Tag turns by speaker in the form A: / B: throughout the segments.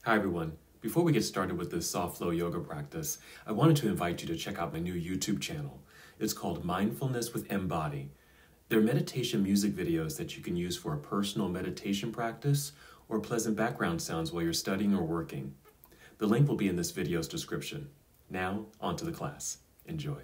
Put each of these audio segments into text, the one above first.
A: Hi everyone. Before we get started with this soft flow yoga practice, I wanted to invite you to check out my new YouTube channel. It's called Mindfulness with MBODY. They're meditation music videos that you can use for a personal meditation practice or pleasant background sounds while you're studying or working. The link will be in this video's description. Now, on to the class. Enjoy.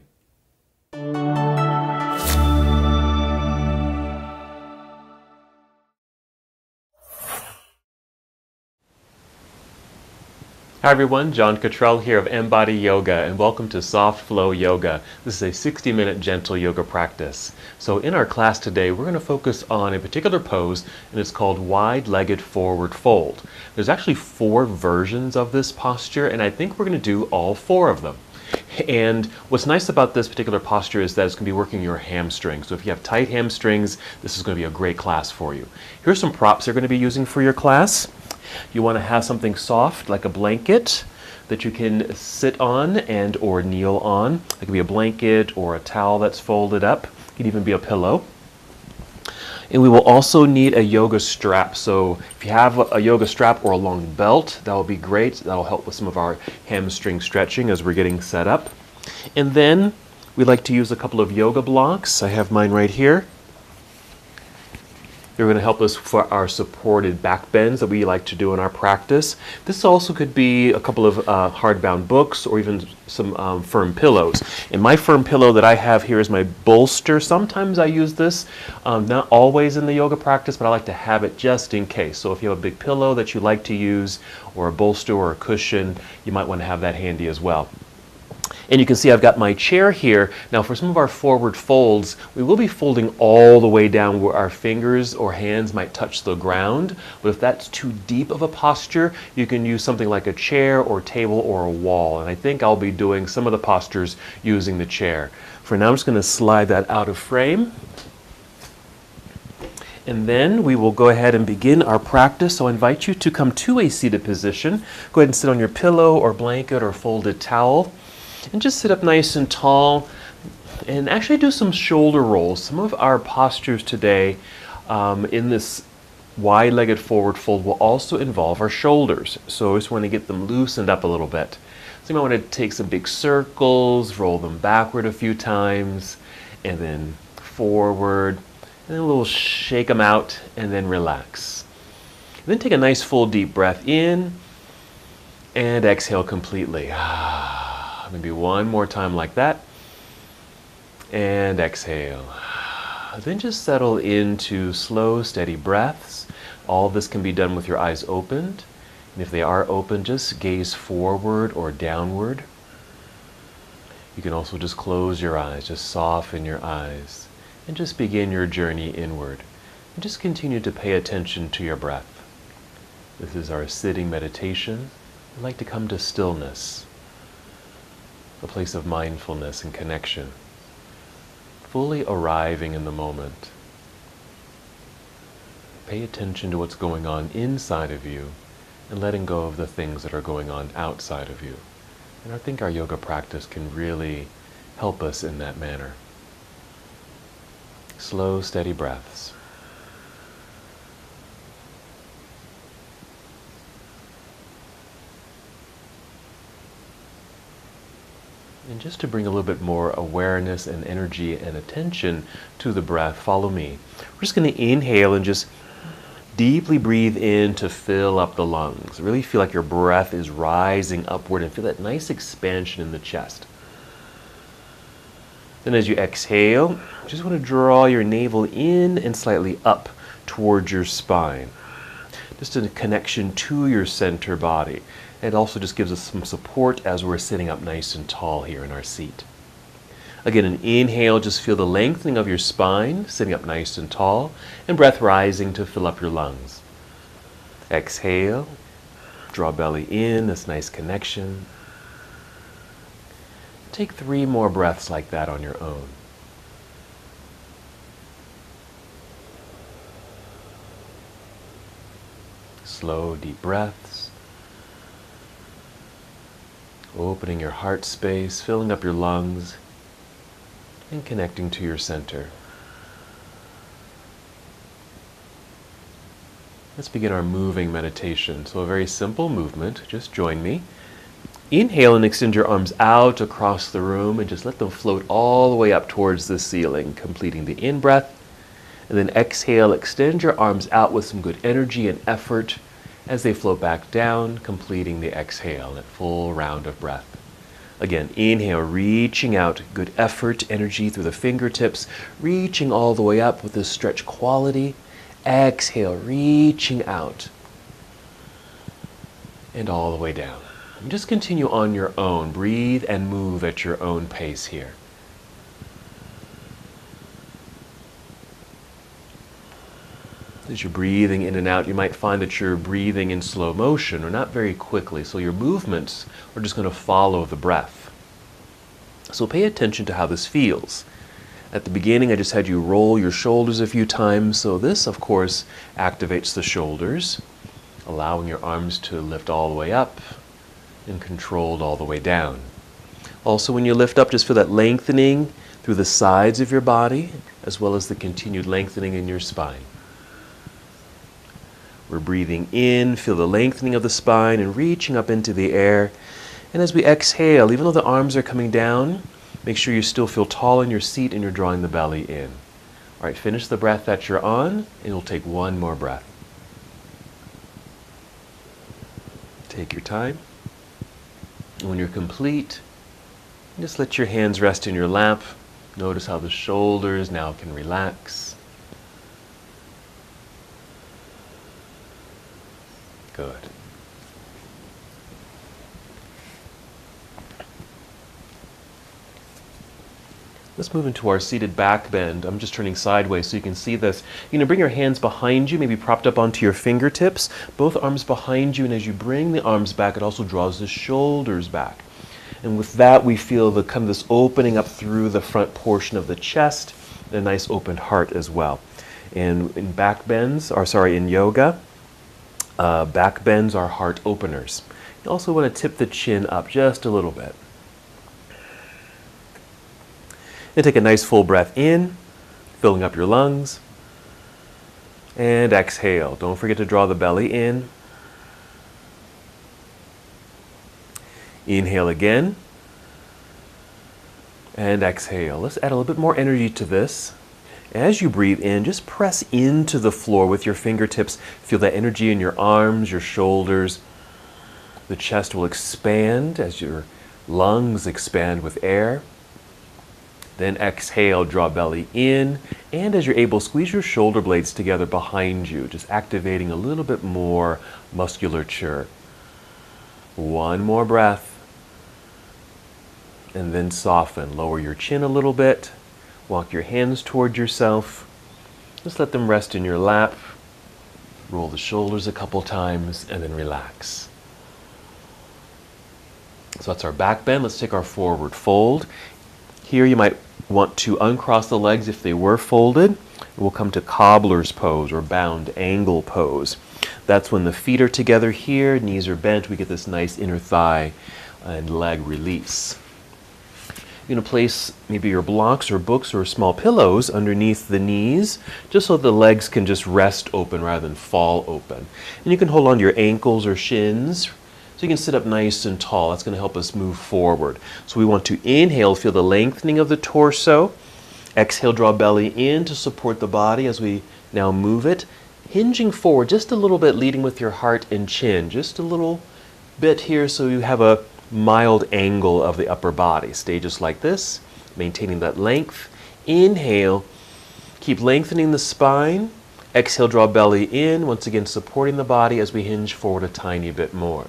A: Hi everyone, John Cottrell here of MBODY Yoga, and welcome to Soft Flow Yoga. This is a 60-minute gentle yoga practice. So in our class today, we're going to focus on a particular pose, and it's called wide-legged forward fold. There's actually 4 versions of this posture, and I think we're going to do all 4 of them. And what's nice about this particular posture is that it's going to be working your hamstrings. So if you have tight hamstrings, this is going to be a great class for you. Here's some props you're going to be using for your class. You want to have something soft like a blanket that you can sit on and or kneel on. It could be a blanket or a towel that's folded up. It could even be a pillow. And we will also need a yoga strap. So if you have a yoga strap or a long belt, that will be great. That will help with some of our hamstring stretching as we're getting set up. And then we like to use a couple of yoga blocks. I have mine right here. They're going to help us for our supported back bends that we like to do in our practice. This also could be a couple of hardbound books or even some firm pillows. And my firm pillow that I have here is my bolster. Sometimes I use this, not always in the yoga practice, but I like to have it just in case. So if you have a big pillow that you like to use, or a bolster or a cushion, you might want to have that handy as well. And you can see I've got my chair here. Now for some of our forward folds, we will be folding all the way down where our fingers or hands might touch the ground. But if that's too deep of a posture, you can use something like a chair or table or a wall. And I think I'll be doing some of the postures using the chair. For now, I'm just going to slide that out of frame. And then we will go ahead and begin our practice. So I invite you to come to a seated position. Go ahead and sit on your pillow or blanket or folded towel. And just sit up nice and tall and actually do some shoulder rolls. Some of our postures today in this wide-legged forward fold will also involve our shoulders. So I just want to get them loosened up a little bit. So you might want to take some big circles, roll them backward a few times, and then forward, and then a little shake them out, and then relax. And then take a nice full deep breath in, and exhale completely. Maybe one more time like that. And exhale. Then just settle into slow, steady breaths. All this can be done with your eyes opened. And if they are open, just gaze forward or downward. You can also just close your eyes, just soften your eyes, and just begin your journey inward. And just continue to pay attention to your breath. This is our sitting meditation. I'd like to come to stillness, a place of mindfulness and connection, fully arriving in the moment. Pay attention to what's going on inside of you and letting go of the things that are going on outside of you. And I think our yoga practice can really help us in that manner. Slow, steady breaths. And just to bring a little bit more awareness and energy and attention to the breath, follow me. We're just going to inhale and just deeply breathe in to fill up the lungs. Really feel like your breath is rising upward and feel that nice expansion in the chest. Then as you exhale, just want to draw your navel in and slightly up towards your spine. Just a connection to your center body. It also just gives us some support as we're sitting up nice and tall here in our seat. Again, an inhale, just feel the lengthening of your spine, sitting up nice and tall, and breath rising to fill up your lungs. Exhale, draw belly in, this nice connection. Take 3 more breaths like that on your own. Slow, deep breaths. Opening your heart space, filling up your lungs, and connecting to your center. Let's begin our moving meditation. So a very simple movement. Just join me. Inhale and extend your arms out across the room and just let them float all the way up towards the ceiling, completing the in-breath. And then exhale, extend your arms out with some good energy and effort as they float back down, completing the exhale, that full round of breath. Again, inhale, reaching out, good effort, energy through the fingertips, reaching all the way up with this stretch quality. Exhale, reaching out, and all the way down. And just continue on your own. Breathe and move at your own pace here. As you're breathing in and out, you might find that you're breathing in slow motion or not very quickly, so your movements are just going to follow the breath. So pay attention to how this feels. At the beginning, I just had you roll your shoulders a few times, so this, of course, activates the shoulders, allowing your arms to lift all the way up and controlled all the way down. Also, when you lift up, just feel that lengthening through the sides of your body, as well as the continued lengthening in your spine. We're breathing in, feel the lengthening of the spine and reaching up into the air. And as we exhale, even though the arms are coming down, make sure you still feel tall in your seat and you're drawing the belly in. All right, finish the breath that you're on, and we'll take one more breath. Take your time. And when you're complete, just let your hands rest in your lap. Notice how the shoulders now can relax. Good. Let's move into our seated back bend. I'm just turning sideways so you can see this. You're going to bring your hands behind you, maybe propped up onto your fingertips. Both arms behind you, and as you bring the arms back, it also draws the shoulders back. And with that, we feel the kind of this opening up through the front portion of the chest, and a nice open heart as well. And in back bends, in yoga, back bends are heart openers. You also want to tip the chin up just a little bit. And take a nice full breath in, filling up your lungs. And exhale. Don't forget to draw the belly in. Inhale again. And exhale. Let's add a little bit more energy to this. As you breathe in, just press into the floor with your fingertips. Feel that energy in your arms, your shoulders. The chest will expand as your lungs expand with air. Then exhale, draw belly in, and as you're able, squeeze your shoulder blades together behind you, just activating a little bit more musculature. One more breath, and then soften. Lower your chin a little bit, walk your hands toward yourself, just let them rest in your lap, roll the shoulders a couple times, and then relax. So that's our back bend. Let's take our forward fold. Here you might want to uncross the legs if they were folded. We'll come to cobbler's pose or bound angle pose. That's when the feet are together here, knees are bent, we get this nice inner thigh and leg release. You're going to place maybe your blocks or books or small pillows underneath the knees, just so the legs can just rest open rather than fall open. And you can hold on to your ankles or shins, so you can sit up nice and tall. That's going to help us move forward. So we want to inhale, feel the lengthening of the torso. Exhale, draw belly in to support the body as we now move it. Hinging forward just a little bit, leading with your heart and chin. Just a little bit here so you have a mild angle of the upper body. Stay just like this, maintaining that length. Inhale, keep lengthening the spine. Exhale, draw belly in, once again supporting the body as we hinge forward a tiny bit more.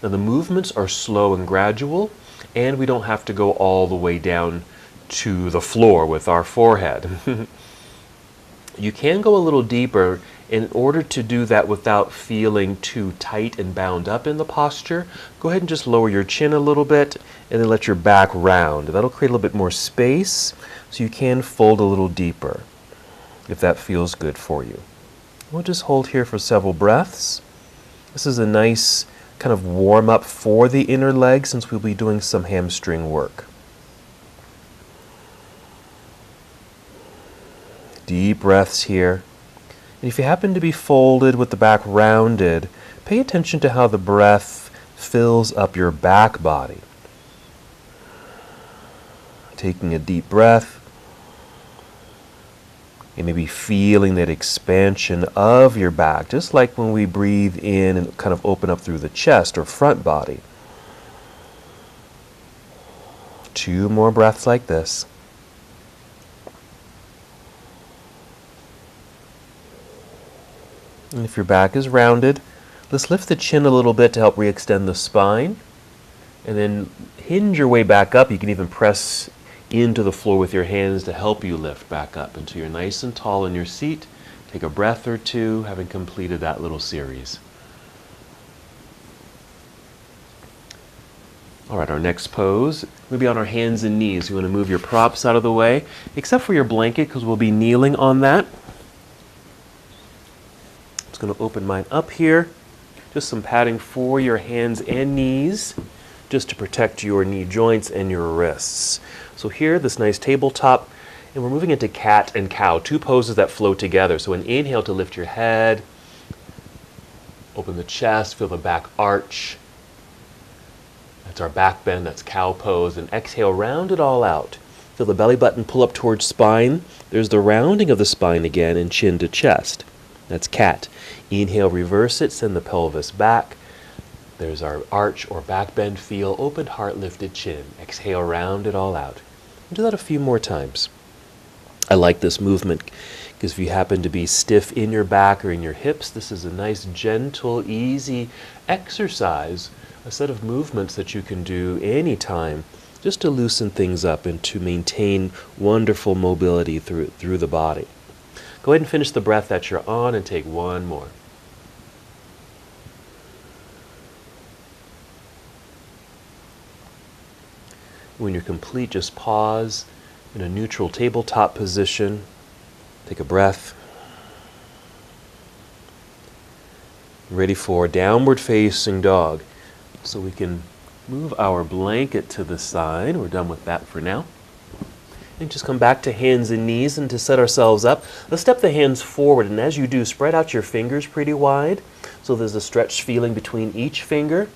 A: Now the movements are slow and gradual, and we don't have to go all the way down to the floor with our forehead. You can go a little deeper. In order to do that without feeling too tight and bound up in the posture, go ahead and just lower your chin a little bit and then let your back round. That'll create a little bit more space, so you can fold a little deeper if that feels good for you. We'll just hold here for several breaths. This is a nice kind of warm up for the inner leg since we'll be doing some hamstring work. Deep breaths here. And if you happen to be folded with the back rounded, pay attention to how the breath fills up your back body. Taking a deep breath, and maybe feeling that expansion of your back, just like when we breathe in and kind of open up through the chest or front body. 2 more breaths like this. And if your back is rounded, let's lift the chin a little bit to help re-extend the spine. And then hinge your way back up. You can even press into the floor with your hands to help you lift back up until you're nice and tall in your seat. Take a breath or two, having completed that little series. All right, our next pose, we'll be on our hands and knees. You want to move your props out of the way, except for your blanket, because we'll be kneeling on that. I'm just going to open mine up here. Just some padding for your hands and knees, just to protect your knee joints and your wrists. So here, this nice tabletop, and we're moving into cat and cow, 2 poses that flow together. So an inhale to lift your head, open the chest, feel the back arch. That's our back bend, that's cow pose. And exhale, round it all out. Feel the belly button pull up towards spine. There's the rounding of the spine again, and chin to chest. That's cat. Inhale, reverse it, send the pelvis back. There's our arch or back bend feel, open heart, lifted chin. Exhale, round it all out. Do that a few more times. I like this movement because if you happen to be stiff in your back or in your hips, this is a nice, gentle, easy exercise, a set of movements that you can do anytime just to loosen things up and to maintain wonderful mobility through the body. Go ahead and finish the breath that you're on and take 1 more. When you're complete, just pause in a neutral tabletop position. Take a breath. Ready for downward facing dog. So we can move our blanket to the side. We're done with that for now. And just come back to hands and knees, and to set ourselves up, let's step the hands forward, and as you do, spread out your fingers pretty wide so there's a stretched feeling between each finger.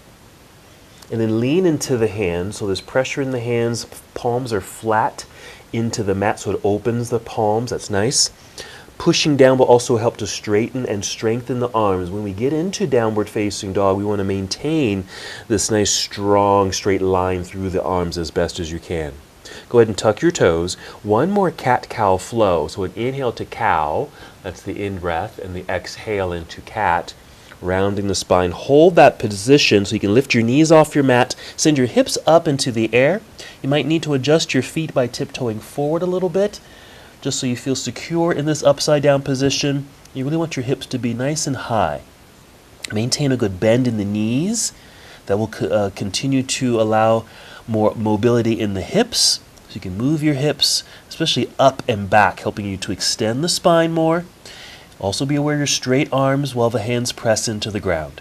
A: And then lean into the hands, so there's pressure in the hands, palms are flat into the mat so it opens the palms, that's nice. Pushing down will also help to straighten and strengthen the arms. When we get into downward facing dog, we want to maintain this nice strong straight line through the arms as best as you can. Go ahead and tuck your toes. 1 more cat-cow flow, so an inhale to cow, that's the in-breath, and the exhale into cat. Rounding the spine. Hold that position so you can lift your knees off your mat, send your hips up into the air. You might need to adjust your feet by tiptoeing forward a little bit, just so you feel secure in this upside down position. You really want your hips to be nice and high. Maintain a good bend in the knees. That will continue to allow more mobility in the hips, so you can move your hips, especially up and back, helping you to extend the spine more. Also be aware of your straight arms while the hands press into the ground.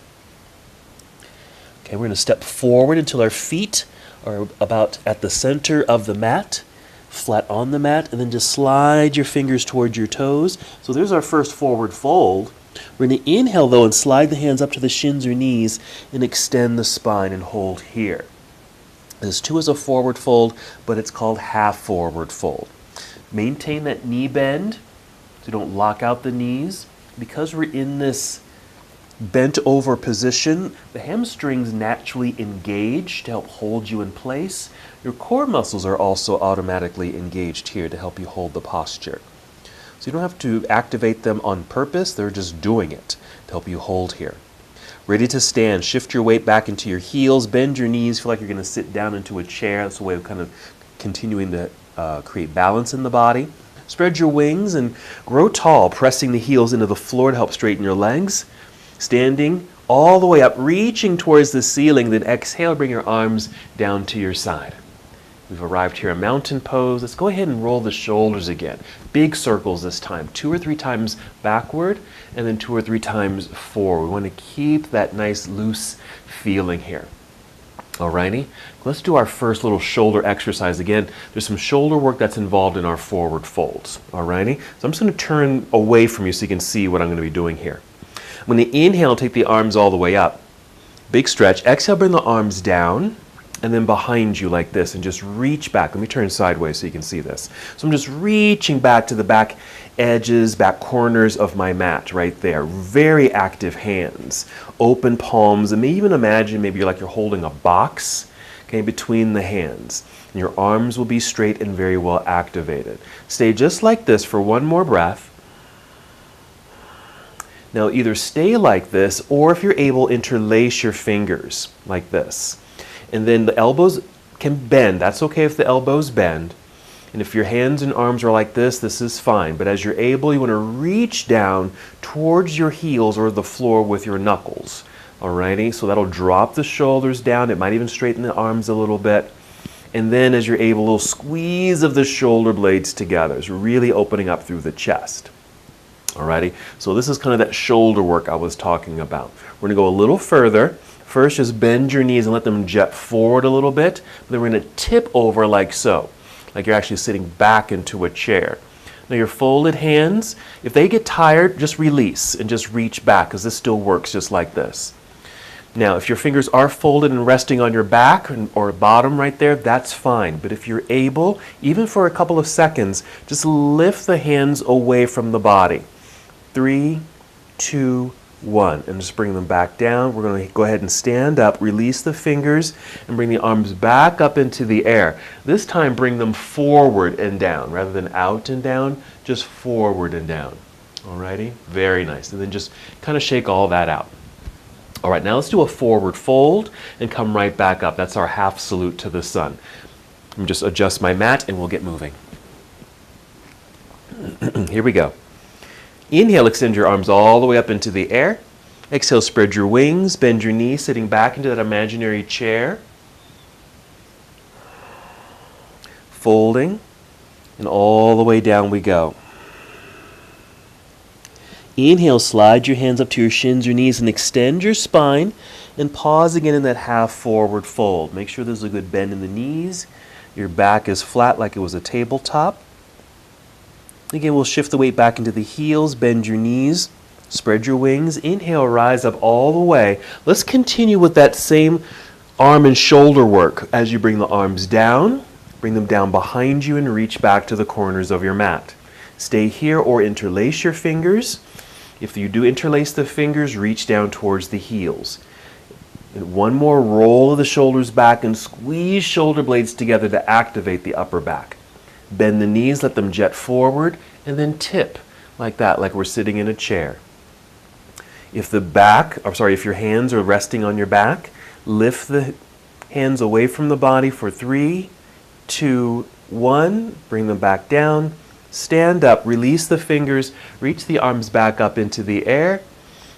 A: Okay, we're going to step forward until our feet are about at the center of the mat, flat on the mat, and then just slide your fingers towards your toes. So there's our first forward fold. We're going to inhale though and slide the hands up to the shins or knees and extend the spine and hold here. This too is a forward fold, but it's called half forward fold. Maintain that knee bend. So don't lock out the knees. Because we're in this bent over position, the hamstrings naturally engage to help hold you in place. Your core muscles are also automatically engaged here to help you hold the posture. So you don't have to activate them on purpose, they're just doing it to help you hold here. Ready to stand, shift your weight back into your heels, bend your knees, feel like you're going to sit down into a chair. That's a way of kind of continuing to create balance in the body. Spread your wings and grow tall, pressing the heels into the floor to help straighten your legs. Standing all the way up, reaching towards the ceiling, then exhale, bring your arms down to your side. We've arrived here in mountain pose. Let's go ahead and roll the shoulders again. Big circles this time, 2 or 3 times backward, and then 2 or 3 times forward. We want to keep that nice loose feeling here. Alrighty, let's do our first little shoulder exercise. Again, there's some shoulder work that's involved in our forward folds. Alrighty, so I'm just going to turn away from you so you can see what I'm going to be doing here. I'm going to inhale, take the arms all the way up. Big stretch. Exhale, bring the arms down and then behind you like this and just reach back. Let me turn sideways so you can see this. So I'm just reaching back to the back edges, back corners of my mat right there. Very active hands, open palms, and maybe even imagine maybe you're holding a box, okay, between the hands. And your arms will be straight and very well activated. Stay just like this for one more breath. Now either stay like this, or if you're able, interlace your fingers like this. And then the elbows can bend. That's okay if the elbows bend. And if your hands and arms are like this is fine. But as you're able, you want to reach down towards your heels or the floor with your knuckles. Alrighty, so that'll drop the shoulders down. It might even straighten the arms a little bit. And then as you're able, a little squeeze of the shoulder blades together. It's really opening up through the chest. Alrighty, so this is kind of that shoulder work I was talking about. We're going to go a little further. First, just bend your knees and let them jet forward a little bit. Then we're going to tip over like so, like you're actually sitting back into a chair. Now your folded hands, if they get tired, just release and just reach back, because this still works just like this. Now, if your fingers are folded and resting on your back or bottom right there, that's fine. But if you're able, even for a couple of seconds, just lift the hands away from the body. 3, 2, 1, and just bring them back down. We're going to go ahead and stand up, release the fingers, and bring the arms back up into the air. This time bring them forward and down, rather than out and down, just forward and down. Alrighty, very nice. And then just kind of shake all that out. Alright, now let's do a forward fold and come right back up. That's our half salute to the sun. Let me just adjust my mat and we'll get moving. Here we go. Inhale, extend your arms all the way up into the air. Exhale, spread your wings, bend your knees, sitting back into that imaginary chair. Folding, and all the way down we go. Inhale, slide your hands up to your shins or knees and extend your spine, and pause again in that half forward fold. Make sure there's a good bend in the knees. Your back is flat like it was a tabletop. Again, we'll shift the weight back into the heels, bend your knees, spread your wings. Inhale, rise up all the way. Let's continue with that same arm and shoulder work as you bring the arms down. Bring them down behind you and reach back to the corners of your mat. Stay here or interlace your fingers. If you do interlace the fingers, reach down towards the heels. And one more roll of the shoulders back and squeeze shoulder blades together to activate the upper back. Bend the knees, let them jet forward, and then tip like that, like we're sitting in a chair. If your hands are resting on your back, lift the hands away from the body for 3, 2, 1. Bring them back down. Stand up, release the fingers, reach the arms back up into the air,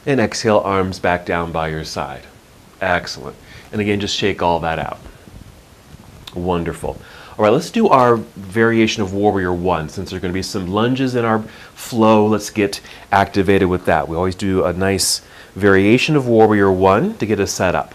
A: and exhale, arms back down by your side. Excellent. And again, just shake all that out. Wonderful. All right, let's do our variation of Warrior 1. Since there's going to be some lunges in our flow, let's get activated with that. We always do a nice variation of Warrior 1 to get us set up.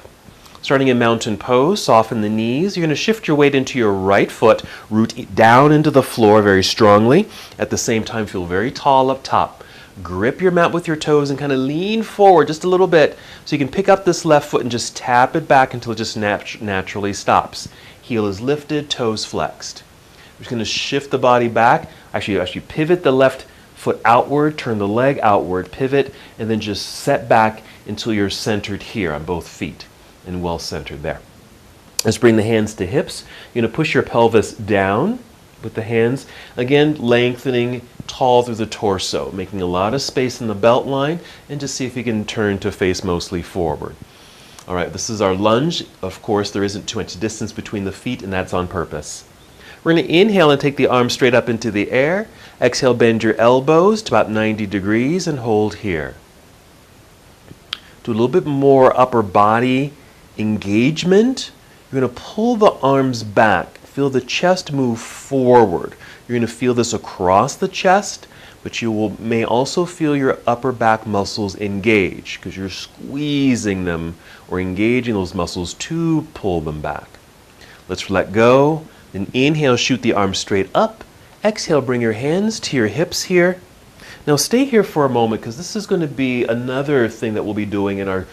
A: Starting in mountain pose, soften the knees. You're going to shift your weight into your right foot, root down into the floor very strongly. At the same time, feel very tall up top. Grip your mat with your toes and kind of lean forward just a little bit so you can pick up this left foot and just tap it back until it just naturally stops. Heel is lifted, toes flexed. We're just going to shift the body back. Actually pivot the left foot outward, turn the leg outward, pivot, and then just set back until you're centered here on both feet and well centered there. Let's bring the hands to hips. You're going to push your pelvis down with the hands. Again, lengthening tall through the torso, making a lot of space in the belt line, and just see if you can turn to face mostly forward. All right, this is our lunge. Of course, there isn't too much distance between the feet, and that's on purpose. We're going to inhale and take the arms straight up into the air. Exhale, bend your elbows to about 90 degrees and hold here. Do a little bit more upper body engagement. You're going to pull the arms back. Feel the chest move forward. You're going to feel this across the chest, but you may also feel your upper back muscles engage because you're squeezing them or engaging those muscles to pull them back. Let's let go. Then inhale, shoot the arms straight up. Exhale, bring your hands to your hips here. Now stay here for a moment because this is going to be another thing that we'll be doing in our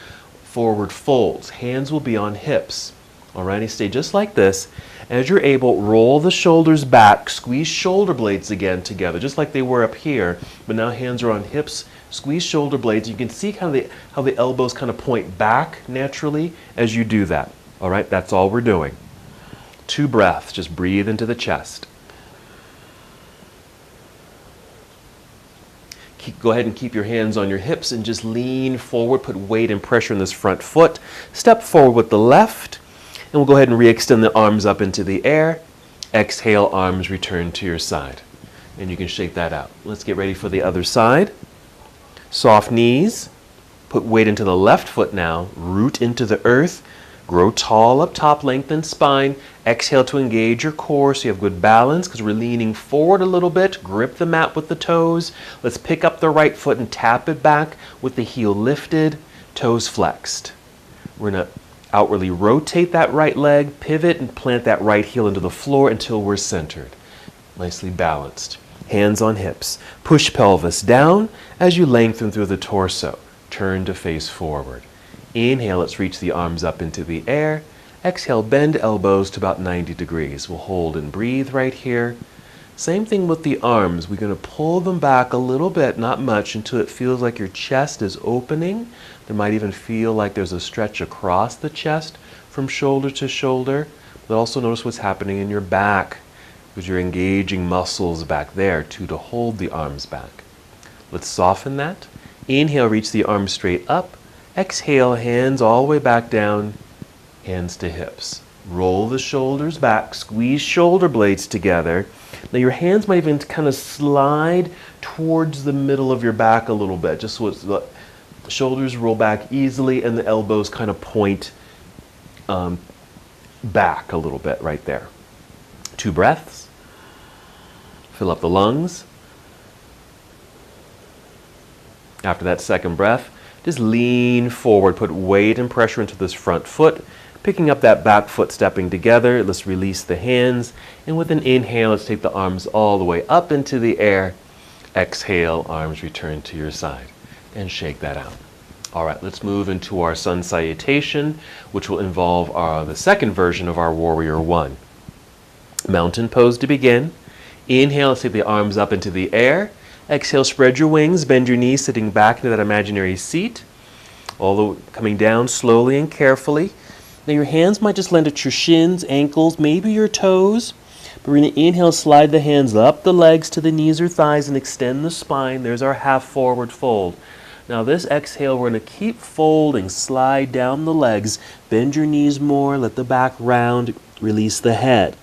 A: forward folds. Hands will be on hips. Alrighty, stay just like this. As you're able, roll the shoulders back, squeeze shoulder blades again together, just like they were up here, but now hands are on hips, squeeze shoulder blades. You can see how the elbows kind of point back naturally as you do that. Alright, that's all we're doing. 2 breaths, just breathe into the chest. Go ahead and keep your hands on your hips and just lean forward, put weight and pressure in this front foot. Step forward with the left. And we'll go ahead and re-extend the arms up into the air. Exhale, arms return to your side. And you can shake that out. Let's get ready for the other side. Soft knees. Put weight into the left foot now. Root into the earth. Grow tall up top, lengthen spine. Exhale to engage your core so you have good balance because we're leaning forward a little bit. Grip the mat with the toes. Let's pick up the right foot and tap it back with the heel lifted, toes flexed. We're going to outwardly rotate that right leg, pivot, and plant that right heel into the floor until we're centered. Nicely balanced. Hands on hips. Push pelvis down as you lengthen through the torso. Turn to face forward. Inhale, let's reach the arms up into the air. Exhale, bend elbows to about 90 degrees. We'll hold and breathe right here. Same thing with the arms. We're going to pull them back a little bit, not much, until it feels like your chest is opening. There might even feel like there's a stretch across the chest from shoulder to shoulder. But also notice what's happening in your back because you're engaging muscles back there to hold the arms back. Let's soften that. Inhale, reach the arms straight up. Exhale, hands all the way back down, hands to hips. Roll the shoulders back, squeeze shoulder blades together. Now your hands might even kind of slide towards the middle of your back a little bit, just so the shoulders roll back easily and the elbows kind of point back a little bit right there. 2 breaths. Fill up the lungs. After that second breath, just lean forward, put weight and pressure into this front foot, picking up that back foot, stepping together. Let's release the hands, and with an inhale, let's take the arms all the way up into the air. Exhale, arms return to your side, and shake that out. All right, let's move into our sun salutation, which will involve the second version of our Warrior One. Mountain pose to begin. Inhale, let's take the arms up into the air. Exhale, spread your wings, bend your knees, sitting back into that imaginary seat. Although coming down slowly and carefully. Now your hands might just land at your shins, ankles, maybe your toes. But we're going to inhale, slide the hands up the legs to the knees or thighs and extend the spine. There's our half forward fold. Now this exhale, we're going to keep folding, slide down the legs, bend your knees more, let the back round, release the head.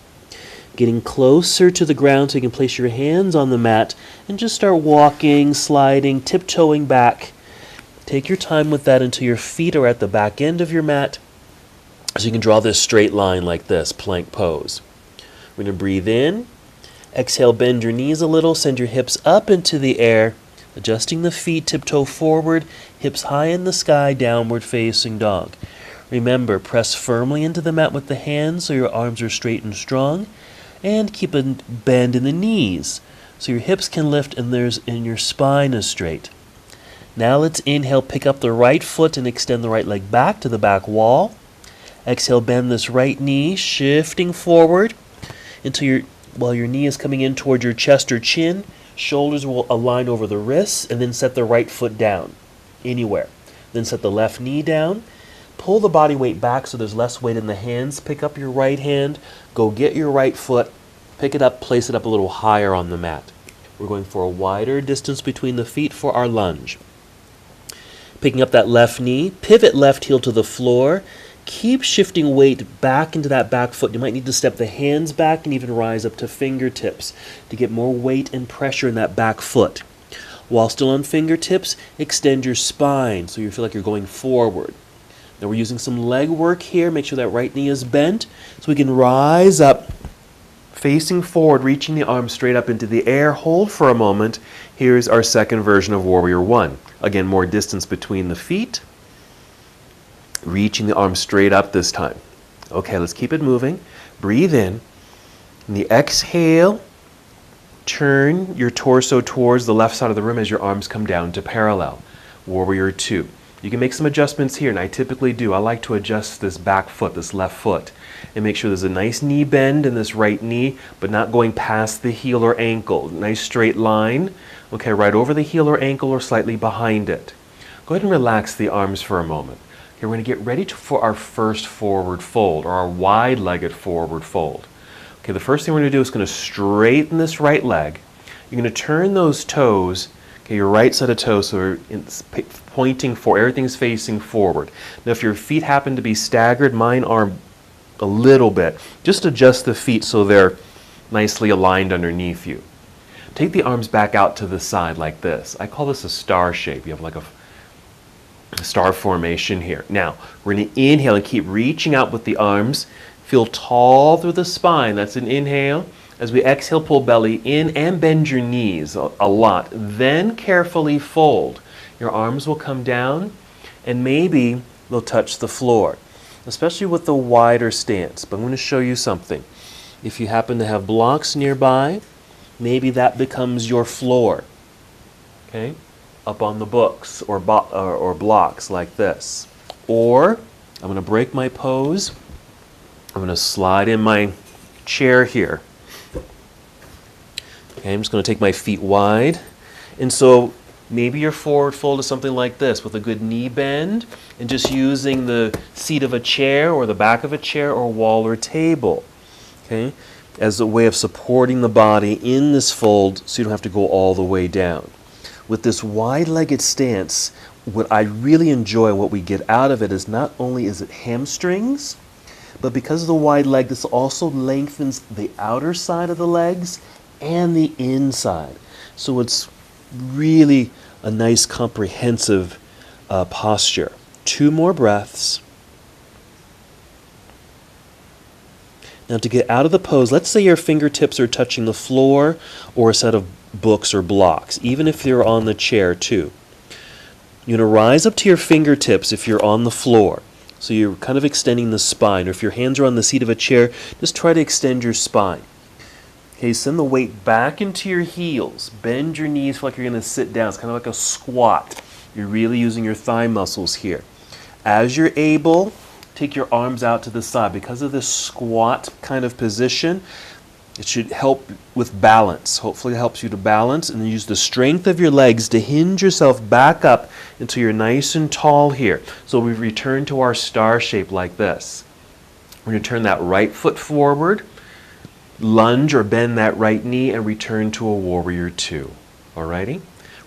A: Getting closer to the ground so you can place your hands on the mat and just start walking, sliding, tiptoeing back. Take your time with that until your feet are at the back end of your mat so you can draw this straight line like this, plank pose. We're going to breathe in. Exhale, bend your knees a little, send your hips up into the air, adjusting the feet, tiptoe forward, hips high in the sky, downward facing dog. Remember, press firmly into the mat with the hands so your arms are straight and strong. And keep a bend in the knees so your hips can lift and your spine is straight. Now let's inhale, pick up the right foot and extend the right leg back to the back wall. Exhale, bend this right knee, shifting forward until while your knee is coming in towards your chest or chin. Shoulders will align over the wrists, and then set the right foot down anywhere. Then set the left knee down. Pull the body weight back so there's less weight in the hands. Pick up your right hand. Go get your right foot. Pick it up, place it up a little higher on the mat. We're going for a wider distance between the feet for our lunge. Picking up that left knee. Pivot left heel to the floor. Keep shifting weight back into that back foot. You might need to step the hands back and even rise up to fingertips to get more weight and pressure in that back foot. While still on fingertips, extend your spine so you feel like you're going forward. Now we're using some leg work here. Make sure that right knee is bent so we can rise up, facing forward, reaching the arms straight up into the air. Hold for a moment. Here's our second version of Warrior One. Again, more distance between the feet. Reaching the arms straight up this time. Okay, let's keep it moving. Breathe in. And the exhale, turn your torso towards the left side of the room as your arms come down to parallel. Warrior Two. You can make some adjustments here, and I typically do. I like to adjust this back foot, this left foot, and make sure there's a nice knee bend in this right knee, but not going past the heel or ankle. Nice straight line, okay, right over the heel or ankle or slightly behind it. Go ahead and relax the arms for a moment. Okay, we're going to get ready for our first forward fold, or our wide-legged forward fold. Okay, the first thing we're going to do is going to straighten this right leg. You're going to turn those toes, okay, your right side of toes, so it's pointing for everything's facing forward. Now, if your feet happen to be staggered, mine are a little bit. Just adjust the feet so they're nicely aligned underneath you. Take the arms back out to the side like this. I call this a star shape. You have like a star formation here. Now, we're going to inhale and keep reaching out with the arms. Feel tall through the spine. That's an inhale. As we exhale, pull belly in and bend your knees a lot. Then carefully fold. Your arms will come down and maybe they'll touch the floor, especially with the wider stance. But I'm going to show you something. If you happen to have blocks nearby, maybe that becomes your floor. Okay? Up on the books or blocks like this. Or I'm going to break my pose. I'm going to slide in my chair here. Okay, I'm just going to take my feet wide. And so maybe your forward fold is something like this with a good knee bend and just using the seat of a chair or the back of a chair or wall or table, okay, as a way of supporting the body in this fold so you don't have to go all the way down. With this wide-legged stance, what I really enjoy, what we get out of it is not only is it hamstrings, but because of the wide leg, this also lengthens the outer side of the legs and the inside. So it's really a nice comprehensive posture. 2 more breaths. Now to get out of the pose, let's say your fingertips are touching the floor or a set of books or blocks, even if you're on the chair too. You're going to rise up to your fingertips if you're on the floor. So you're kind of extending the spine, or if your hands are on the seat of a chair, just try to extend your spine. Okay, send the weight back into your heels. Bend your knees, feel like you're going to sit down. It's kind of like a squat. You're really using your thigh muscles here. As you're able, take your arms out to the side. Because of this squat kind of position, it should help with balance. Hopefully it helps you to balance, and then use the strength of your legs to hinge yourself back up until you're nice and tall here. So we return to our star shape like this. We're going to turn that right foot forward, lunge or bend that right knee, and return to a Warrior Two. Alrighty?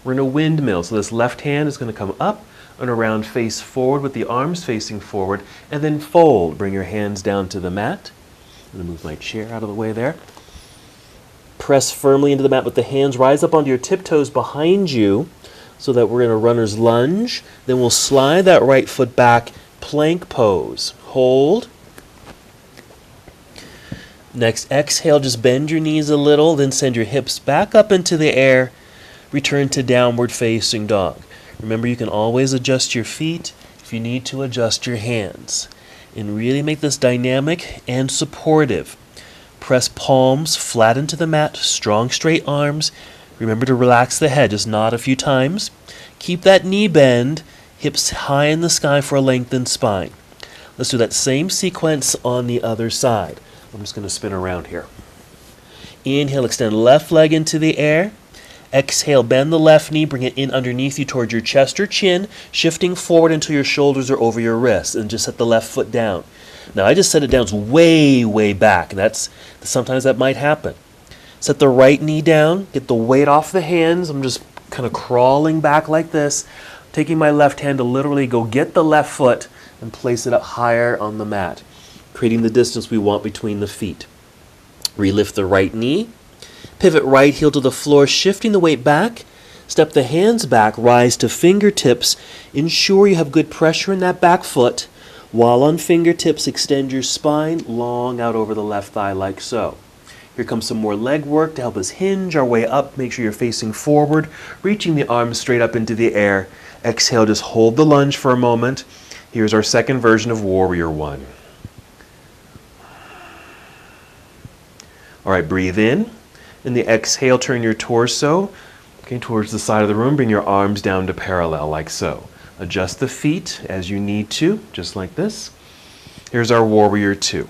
A: We're in a windmill, so this left hand is going to come up and around, face forward with the arms facing forward, and then fold. Bring your hands down to the mat. I'm going to move my chair out of the way there. Press firmly into the mat with the hands. Rise up onto your tiptoes behind you so that we're in a runner's lunge. Then we'll slide that right foot back, plank pose. Hold. Next, exhale, just bend your knees a little, then send your hips back up into the air. Return to downward facing dog. Remember, you can always adjust your feet if you need to adjust your hands. And really make this dynamic and supportive. Press palms flat into the mat, strong straight arms. Remember to relax the head, just nod a few times. Keep that knee bend, hips high in the sky for a lengthened spine. Let's do that same sequence on the other side. I'm just going to spin around here. Inhale, extend left leg into the air. Exhale, bend the left knee, bring it in underneath you towards your chest or chin, shifting forward until your shoulders are over your wrists, and just set the left foot down. Now, I just set it down, it's way, way back, and sometimes that might happen. Set the right knee down, get the weight off the hands. I'm just kind of crawling back like this, taking my left hand to literally go get the left foot and place it up higher on the mat, creating the distance we want between the feet. Relift the right knee. Pivot right heel to the floor, shifting the weight back. Step the hands back, rise to fingertips. Ensure you have good pressure in that back foot. While on fingertips, extend your spine long out over the left thigh like so. Here comes some more leg work to help us hinge our way up. Make sure you're facing forward, reaching the arms straight up into the air. Exhale, just hold the lunge for a moment. Here's our second version of Warrior One. All right, breathe in. In the exhale, turn your torso towards the side of the room. Bring your arms down to parallel, like so. Adjust the feet as you need to, just like this. Here's our Warrior Two.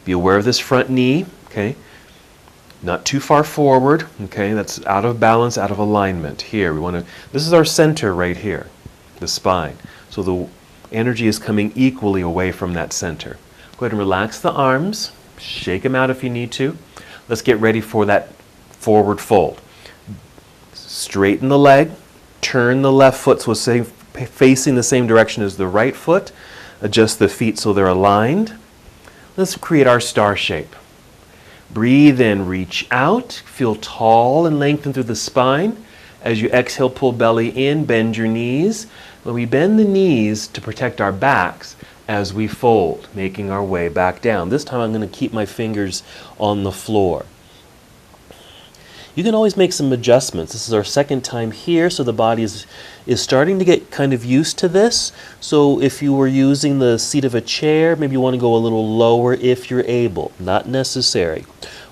A: Be aware of this front knee, okay? Not too far forward, okay? That's out of balance, out of alignment. Here, this is our center right here, the spine. So the energy is coming equally away from that center. Go ahead and relax the arms. Shake them out if you need to. Let's get ready for that forward fold. Straighten the leg. Turn the left foot so it's facing the same direction as the right foot. Adjust the feet so they're aligned. Let's create our star shape. Breathe in, reach out. Feel tall and lengthen through the spine. As you exhale, pull belly in, bend your knees. When we bend the knees to protect our backs as we fold, making our way back down. This time I'm going to keep my fingers on the floor. You can always make some adjustments. This is our second time here, so the body is starting to get kind of used to this. So if you were using the seat of a chair, maybe you want to go a little lower if you're able, not necessary.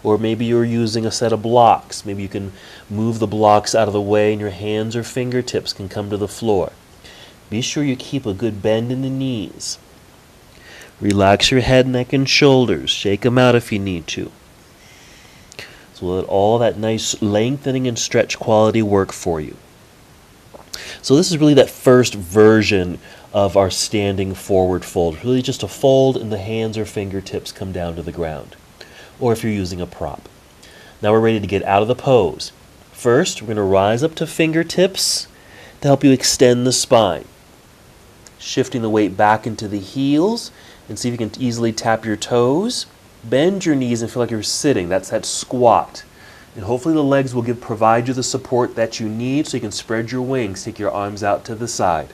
A: Or maybe you're using a set of blocks. Maybe you can move the blocks out of the way and your hands or fingertips can come to the floor. Be sure you keep a good bend in the knees. Relax your head, neck, and shoulders. Shake them out if you need to. So let all that nice lengthening and stretch quality work for you. So this is really that first version of our standing forward fold. Really just a fold and the hands or fingertips come down to the ground. Or if you're using a prop. Now we're ready to get out of the pose. First, we're going to rise up to fingertips to help you extend the spine. Shifting the weight back into the heels and see if you can easily tap your toes. Bend your knees and feel like you're sitting. That's that squat. And hopefully the legs will provide you the support that you need so you can spread your wings. Take your arms out to the side.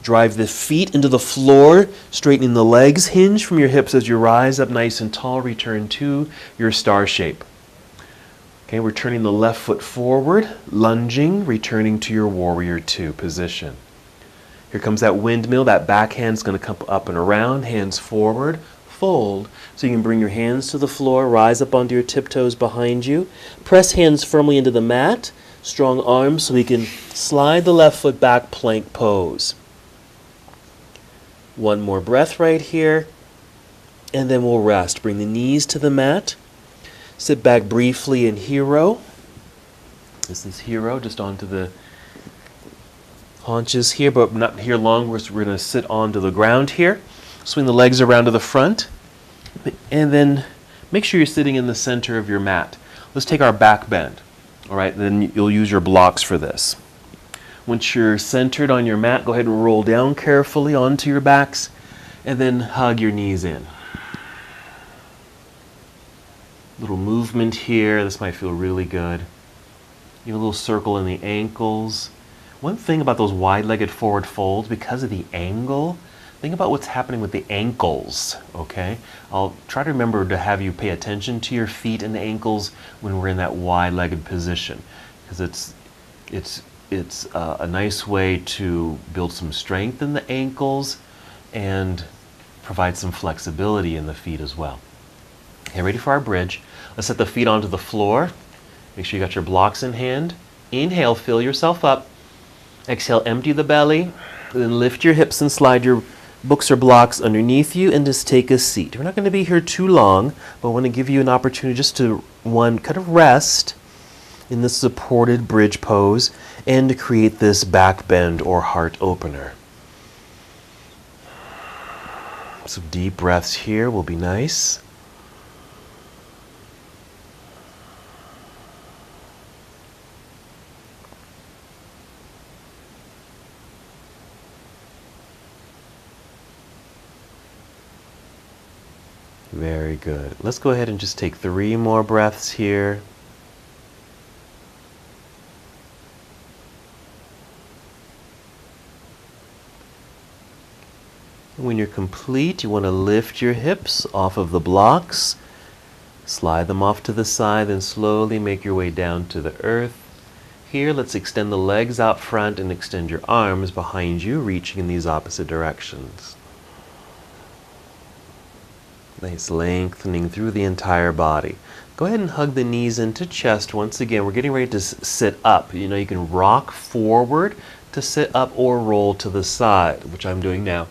A: Drive the feet into the floor, straightening the legs. Hinge from your hips as you rise up nice and tall. Return to your star shape. Okay, we're turning the left foot forward, lunging, returning to your Warrior Two position. Here comes that windmill. That back hand's going to come up and around, hands forward. Fold, so you can bring your hands to the floor, rise up onto your tiptoes behind you, press hands firmly into the mat, strong arms so we can slide the left foot back, plank pose. One more breath right here, and then we'll rest. Bring the knees to the mat, sit back briefly in hero. This is hero, just onto the haunches here, but not here long. We're going to sit onto the ground here. Swing the legs around to the front, and then make sure you're sitting in the center of your mat. Let's take our back bend. All right, then you'll use your blocks for this. Once you're centered on your mat, go ahead and roll down carefully onto your backs, and then hug your knees in. Little movement here. This might feel really good. You have a little circle in the ankles. One thing about those wide-legged forward folds, because of the angle, think about what's happening with the ankles, okay? I'll try to remember to have you pay attention to your feet and the ankles when we're in that wide-legged position, because it's a nice way to build some strength in the ankles and provide some flexibility in the feet as well. Okay, ready for our bridge. Let's set the feet onto the floor. Make sure you got your blocks in hand. Inhale, fill yourself up. Exhale, empty the belly. Then lift your hips and slide your books or blocks underneath you and just take a seat. We're not going to be here too long, but I want to give you an opportunity just to, kind of rest in this supported bridge pose and to create this back bend or heart opener. Some deep breaths here will be nice. Very good. Let's go ahead and just take 3 more breaths here. When you're complete, you want to lift your hips off of the blocks. Slide them off to the side, then slowly make your way down to the earth. Here, let's extend the legs out front and extend your arms behind you, reaching in these opposite directions. Nice lengthening through the entire body. Go ahead and hug the knees into chest once again. We're getting ready to sit up. You know, you can rock forward to sit up or roll to the side, which I'm doing now,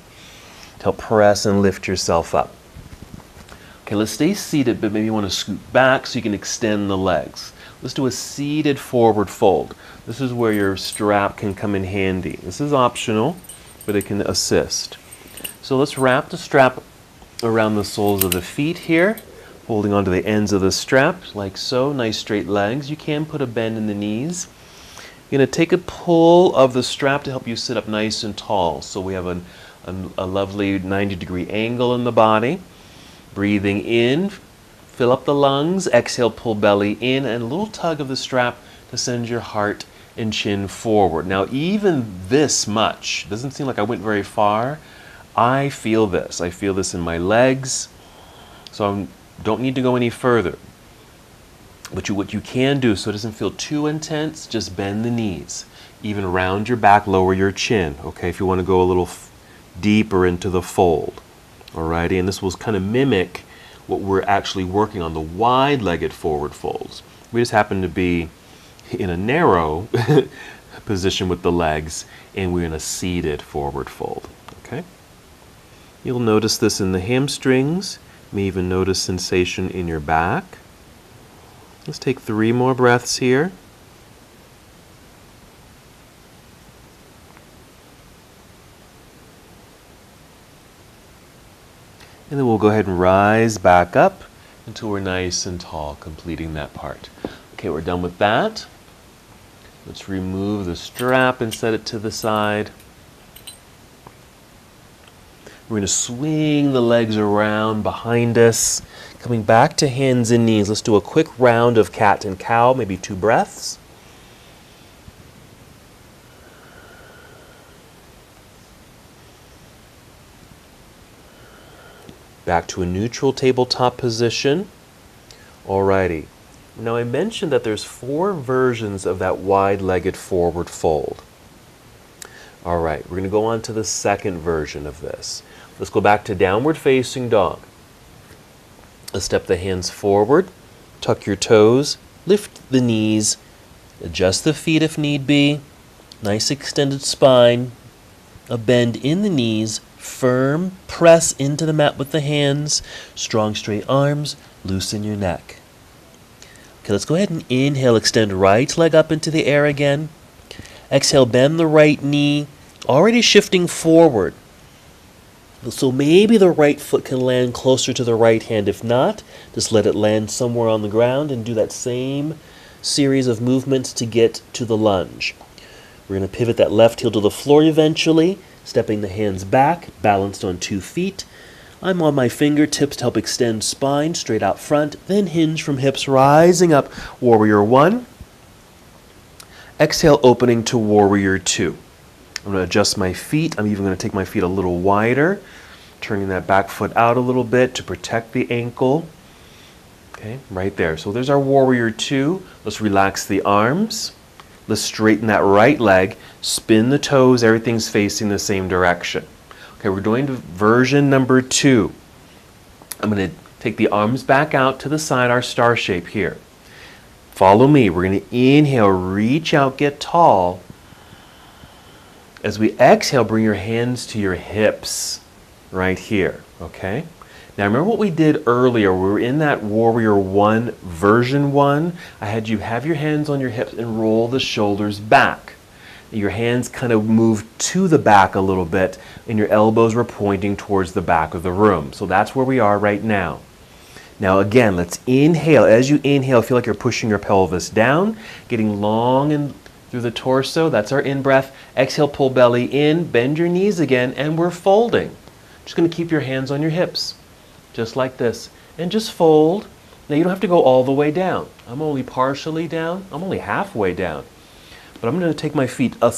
A: to help press and lift yourself up. Okay, let's stay seated, but maybe you want to scoot back so you can extend the legs. Let's do a seated forward fold. This is where your strap can come in handy. This is optional, but it can assist. So let's wrap the strap around the soles of the feet here, holding onto the ends of the strap, like so. Nice straight legs. You can put a bend in the knees. You're going to take a pull of the strap to help you sit up nice and tall. So we have a lovely 90-degree angle in the body. Breathing in, fill up the lungs. Exhale, pull belly in, and a little tug of the strap to send your heart and chin forward. Now, even this much, doesn't seem like I went very far. I feel this. I feel this in my legs. So I don't need to go any further. But what you can do, so it doesn't feel too intense, just bend the knees. Even round your back, lower your chin. Okay, if you want to go a little deeper into the fold. Alrighty, and this will kind of mimic what we're actually working on, the wide-legged forward folds. We just happen to be in a narrow position with the legs, and we're in a seated forward fold. Okay? You'll notice this in the hamstrings. You may even notice sensation in your back. Let's take 3 more breaths here. And then we'll go ahead and rise back up until we're nice and tall, completing that part. Okay, we're done with that. Let's remove the strap and set it to the side. We're going to swing the legs around behind us, coming back to hands and knees. Let's do a quick round of cat and cow, maybe 2 breaths. Back to a neutral tabletop position. Alrighty. Now I mentioned that there's 4 versions of that wide-legged forward fold. Alright, we're going to go on to the second version of this. Let's go back to downward facing dog. Let's step the hands forward, tuck your toes, lift the knees, adjust the feet if need be. Nice extended spine, a bend in the knees. Firm, press into the mat with the hands, strong straight arms, loosen your neck. Okay, let's go ahead and inhale, extend right leg up into the air again. Exhale, bend the right knee, already shifting forward. So maybe the right foot can land closer to the right hand. If not, just let it land somewhere on the ground and do that same series of movements to get to the lunge. We're going to pivot that left heel to the floor eventually. Stepping the hands back, balanced on 2 feet. I'm on my fingertips to help extend spine straight out front, then hinge from hips, rising up, Warrior 1. Exhale, opening to Warrior 2. I'm going to adjust my feet. I'm even going to take my feet a little wider, turning that back foot out a little bit to protect the ankle. Okay, right there. So there's our Warrior 2. Let's relax the arms. Let's straighten that right leg, spin the toes, everything's facing the same direction. Okay, we're doing version number 2. I'm going to take the arms back out to the side, our star shape here. Follow me. We're going to inhale, reach out, get tall. As we exhale, bring your hands to your hips right here, okay? Now remember what we did earlier. We were in that Warrior 1, version 1. I had you have your hands on your hips and roll the shoulders back. Your hands kind of moved to the back a little bit and your elbows were pointing towards the back of the room. So that's where we are right now. Now again, let's inhale. As you inhale, feel like you're pushing your pelvis down, getting long and through the torso. That's our in-breath. Exhale, pull belly in, bend your knees again, and we're folding. Just going to keep your hands on your hips. Just like this, and just fold. Now you don't have to go all the way down. I'm only partially down. I'm only halfway down. But I'm going to take my feet a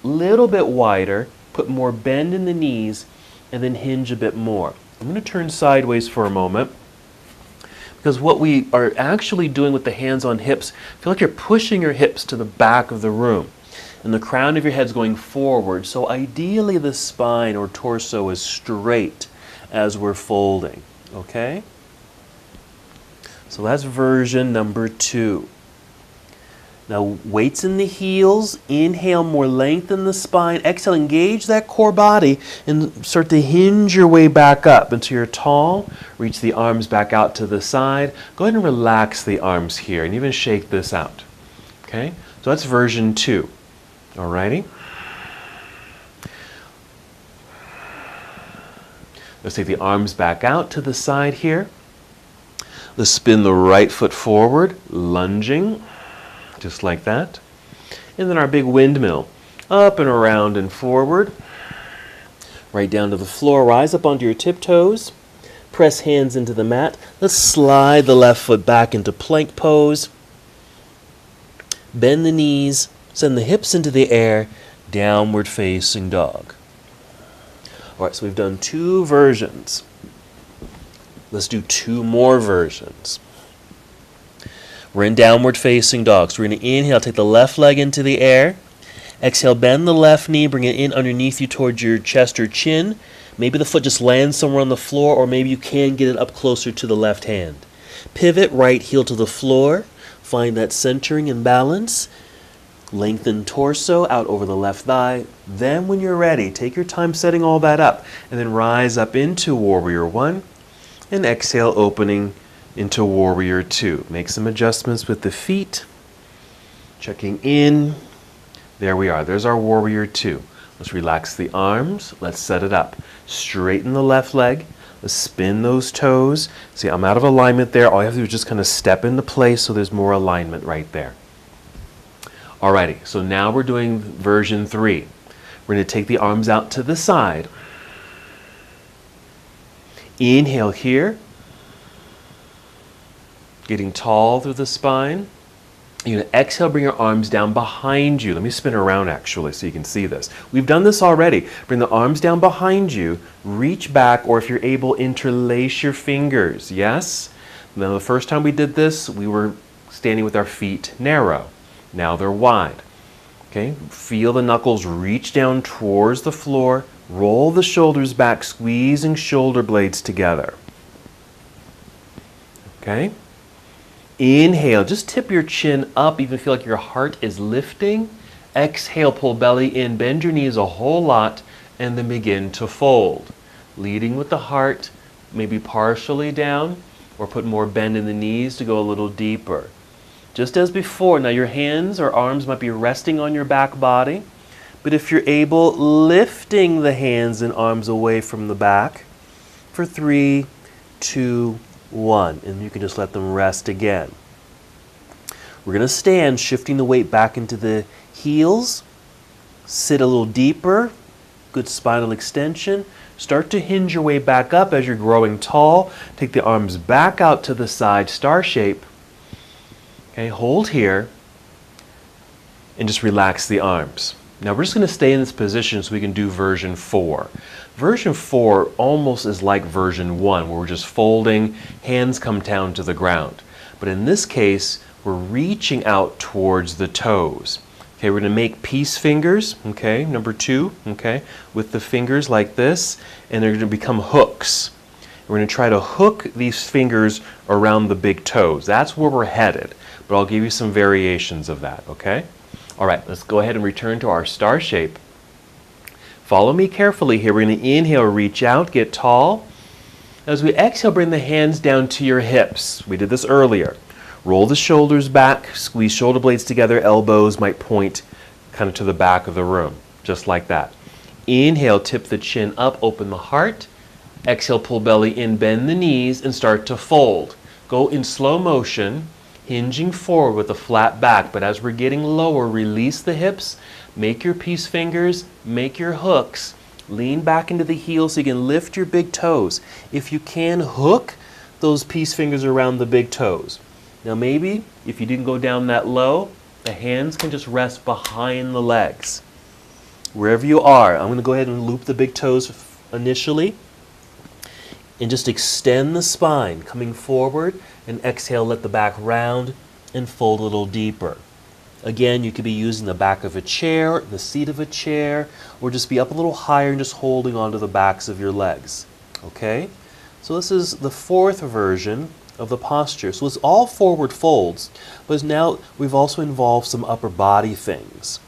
A: little bit wider, put more bend in the knees, and then hinge a bit more. I'm going to turn sideways for a moment. Because what we are actually doing with the hands on hips, feel like you're pushing your hips to the back of the room. And the crown of your head's going forward. So ideally the spine or torso is straight as we're folding. Okay? So that's version number 2. Now weights in the heels. Inhale, more lengthen the spine. Exhale, engage that core body and start to hinge your way back up until you're tall. Reach the arms back out to the side. Go ahead and relax the arms here and even shake this out. Okay? So that's version 2. Alrighty? Let's take the arms back out to the side here. Let's spin the right foot forward, lunging. Just like that. And then our big windmill. Up and around and forward. Right down to the floor. Rise up onto your tiptoes. Press hands into the mat. Let's slide the left foot back into plank pose. Bend the knees. Send the hips into the air. Downward facing dog. Alright, so we've done 2 versions. Let's do 2 more versions. We're in downward facing dog. So we're going to inhale, take the left leg into the air. Exhale, bend the left knee, bring it in underneath you towards your chest or chin. Maybe the foot just lands somewhere on the floor, or maybe you can get it up closer to the left hand. Pivot, right heel to the floor. Find that centering and balance. Lengthen torso out over the left thigh. Then when you're ready, take your time setting all that up. And then rise up into Warrior 1. And exhale, opening into Warrior 2. Make some adjustments with the feet. Checking in. There we are. There's our Warrior 2. Let's relax the arms. Let's set it up. Straighten the left leg. Let's spin those toes. See, I'm out of alignment there. All you have to do is just kind of step into place so there's more alignment right there. Alrighty, so now we're doing version 3. We're going to take the arms out to the side. Inhale here. Getting tall through the spine. You're going to exhale, bring your arms down behind you. Let me spin around actually so you can see this. We've done this already. Bring the arms down behind you. Reach back, or if you're able, interlace your fingers. Yes? Now the first time we did this, we were standing with our feet narrow. Now they're wide. Okay? Feel the knuckles reach down towards the floor. Roll the shoulders back, squeezing shoulder blades together. Okay? Inhale, just tip your chin up, even feel like your heart is lifting. Exhale, pull belly in, bend your knees a whole lot, and then begin to fold. Leading with the heart, maybe partially down, or put more bend in the knees to go a little deeper. Just as before, now your hands or arms might be resting on your back body, but if you're able, lifting the hands and arms away from the back for 3, 2, 1, and you can just let them rest again. We're going to stand, shifting the weight back into the heels. Sit a little deeper. Good spinal extension. Start to hinge your way back up as you're growing tall. Take the arms back out to the side, star shape. Okay, hold here and just relax the arms. Now we're just going to stay in this position so we can do version 4. Version 4 almost is like version 1, where we're just folding, hands come down to the ground. But in this case, we're reaching out towards the toes. Okay, we're going to make peace fingers, okay, number 2, okay, with the fingers like this, and they're going to become hooks. We're going to try to hook these fingers around the big toes. That's where we're headed, but I'll give you some variations of that, okay? All right, let's go ahead and return to our star shape. Follow me carefully here. We're going to inhale, reach out, get tall. As we exhale, bring the hands down to your hips. We did this earlier. Roll the shoulders back, squeeze shoulder blades together, elbows might point kind of to the back of the room, just like that. Inhale, tip the chin up, open the heart. Exhale, pull belly in, bend the knees, and start to fold. Go in slow motion, hinging forward with a flat back, but as we're getting lower, release the hips, make your peace fingers, make your hooks, lean back into the heels so you can lift your big toes. If you can, hook those peace fingers around the big toes. Now maybe, if you didn't go down that low, the hands can just rest behind the legs. Wherever you are, I'm going to go ahead and loop the big toes initially. And just extend the spine, coming forward, and exhale, let the back round and fold a little deeper. Again, you could be using the back of a chair, the seat of a chair, or just be up a little higher and just holding onto the backs of your legs. Okay? So this is the fourth version of the posture. So it's all forward folds, but now we've also involved some upper body things.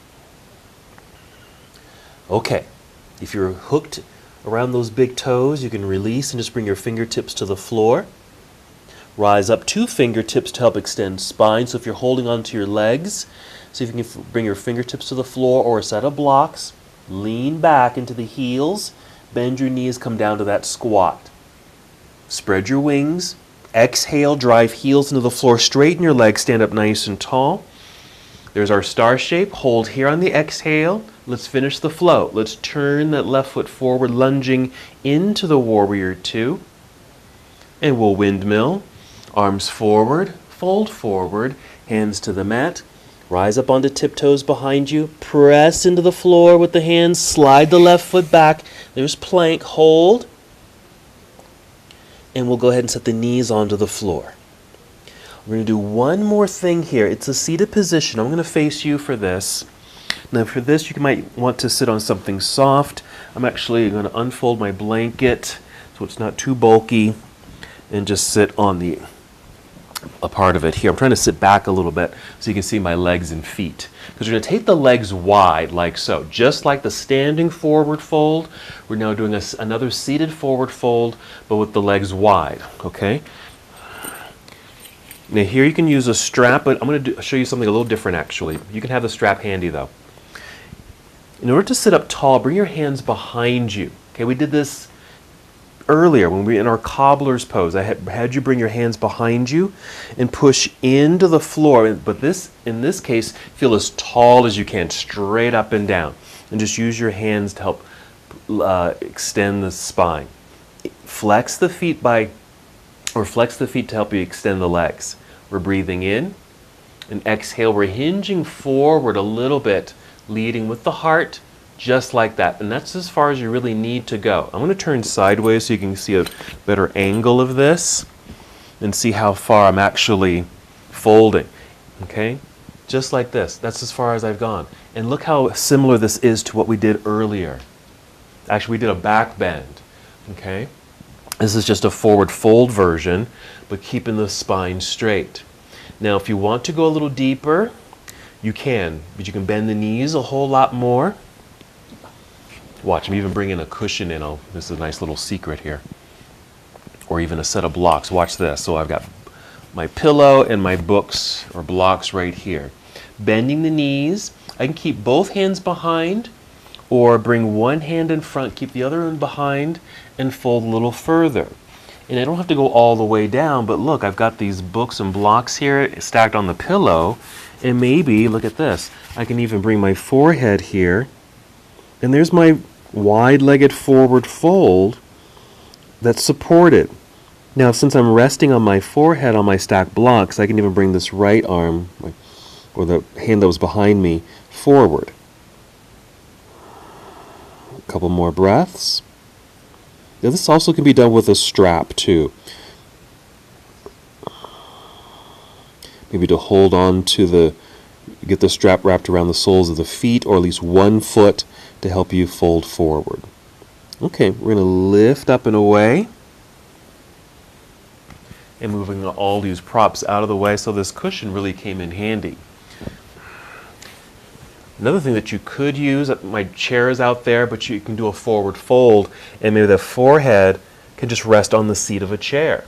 A: Okay, if you're hooked around those big toes, you can release and just bring your fingertips to the floor. Rise up 2 fingertips to help extend spine. So if you're holding onto your legs, see if you can bring your fingertips to the floor or a set of blocks. Lean back into the heels. Bend your knees, come down to that squat. Spread your wings. Exhale, drive heels into the floor. Straighten your legs, stand up nice and tall. There's our star shape. Hold here on the exhale. Let's finish the flow. Let's turn that left foot forward, lunging into the warrior 2. And we'll windmill. Arms forward, fold forward, hands to the mat. Rise up onto tiptoes behind you. Press into the floor with the hands. Slide the left foot back. There's plank. Hold. And we'll go ahead and set the knees onto the floor. We're going to do one more thing here. It's a seated position. I'm going to face you for this. Now for this, you might want to sit on something soft. I'm actually going to unfold my blanket so it's not too bulky and just sit on a part of it here. I'm trying to sit back a little bit so you can see my legs and feet. Because we're going to take the legs wide like so. Just like the standing forward fold, we're now doing another seated forward fold, but with the legs wide. Okay? Now here you can use a strap, but I'm going to show you something a little different actually. You can have the strap handy though. In order to sit up tall, bring your hands behind you. Okay, we did this earlier when we were in our cobbler's pose. I had you bring your hands behind you and push into the floor. But in this case, feel as tall as you can, straight up and down. And just use your hands to help extend the spine. Flex the feet to help you extend the legs. We're breathing in and exhale. We're hinging forward a little bit, leading with the heart. Just like that. And that's as far as you really need to go. I'm going to turn sideways so you can see a better angle of this and see how far I'm actually folding. Okay? Just like this. That's as far as I've gone. And look how similar this is to what we did earlier. Actually, we did a back bend. Okay? This is just a forward fold version, but keeping the spine straight. Now, if you want to go a little deeper, you can. But you can bend the knees a whole lot more. Watch, I'm even bringing a cushion in. This is a nice little secret here. Or even a set of blocks. Watch this. So I've got my pillow and my books or blocks right here. Bending the knees. I can keep both hands behind or bring one hand in front, keep the other one behind, and fold a little further. And I don't have to go all the way down, but look, I've got these books and blocks here stacked on the pillow. And maybe, look at this, I can even bring my forehead here. And there's my wide-legged forward fold that's supported. Now, since I'm resting on my forehead on my stacked blocks, I can even bring this right arm, or the hand that was behind me, forward. A couple more breaths. Now, this also can be done with a strap, too. Maybe to hold on to get the strap wrapped around the soles of the feet, or at least one foot to help you fold forward. Okay, we're going to lift up and away. And moving all these props out of the way, so this cushion really came in handy. Another thing that you could use, my chair is out there, but you can do a forward fold, and maybe the forehead can just rest on the seat of a chair.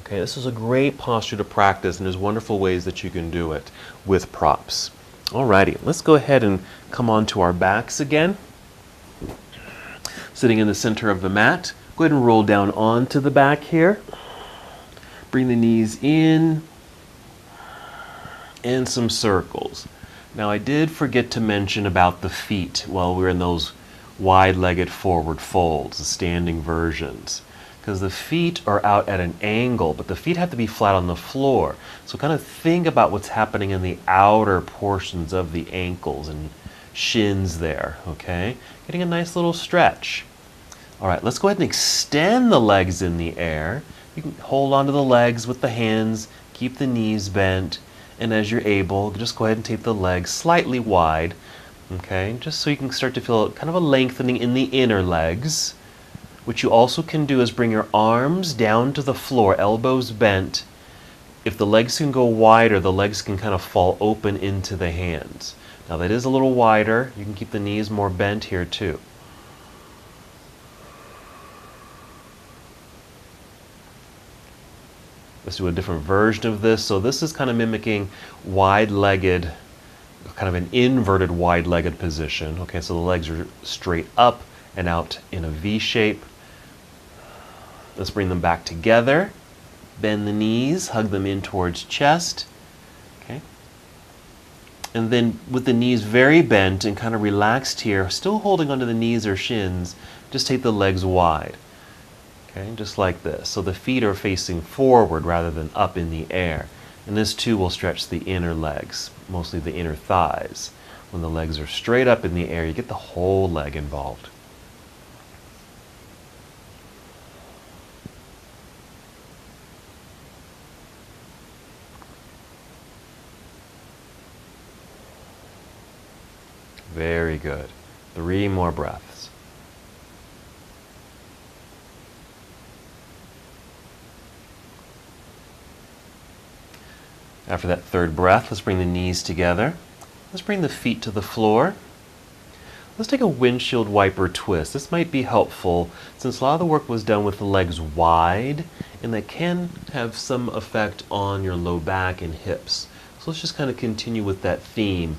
A: Okay, this is a great posture to practice, and there's wonderful ways that you can do it with props. Alrighty, let's go ahead and come on to our backs again. Sitting in the center of the mat, go ahead and roll down onto the back here. Bring the knees in and some circles. Now I did forget to mention about the feet while we're in those wide-legged forward folds, the standing versions. Because the feet are out at an angle, but the feet have to be flat on the floor. So kind of think about what's happening in the outer portions of the ankles and shins there, okay? Getting a nice little stretch. All right, let's go ahead and extend the legs in the air. You can hold onto the legs with the hands, keep the knees bent, and as you're able, just go ahead and take the legs slightly wide, okay? Just so you can start to feel kind of a lengthening in the inner legs. What you also can do is bring your arms down to the floor, elbows bent. If the legs can go wider, the legs can kind of fall open into the hands. Now that is a little wider. You can keep the knees more bent here too. Let's do a different version of this. So this is kind of mimicking wide-legged, kind of an inverted wide-legged position. Okay, so the legs are straight up and out in a V shape. Let's bring them back together. Bend the knees, hug them in towards chest. Okay. And then with the knees very bent and kind of relaxed here, still holding onto the knees or shins, just take the legs wide. Okay, just like this. So the feet are facing forward rather than up in the air. And this too will stretch the inner legs, mostly the inner thighs. When the legs are straight up in the air, you get the whole leg involved. Very good. 3 more breaths. After that third breath, let's bring the knees together. Let's bring the feet to the floor. Let's take a windshield wiper twist. This might be helpful since a lot of the work was done with the legs wide, and that can have some effect on your low back and hips. So let's just kind of continue with that theme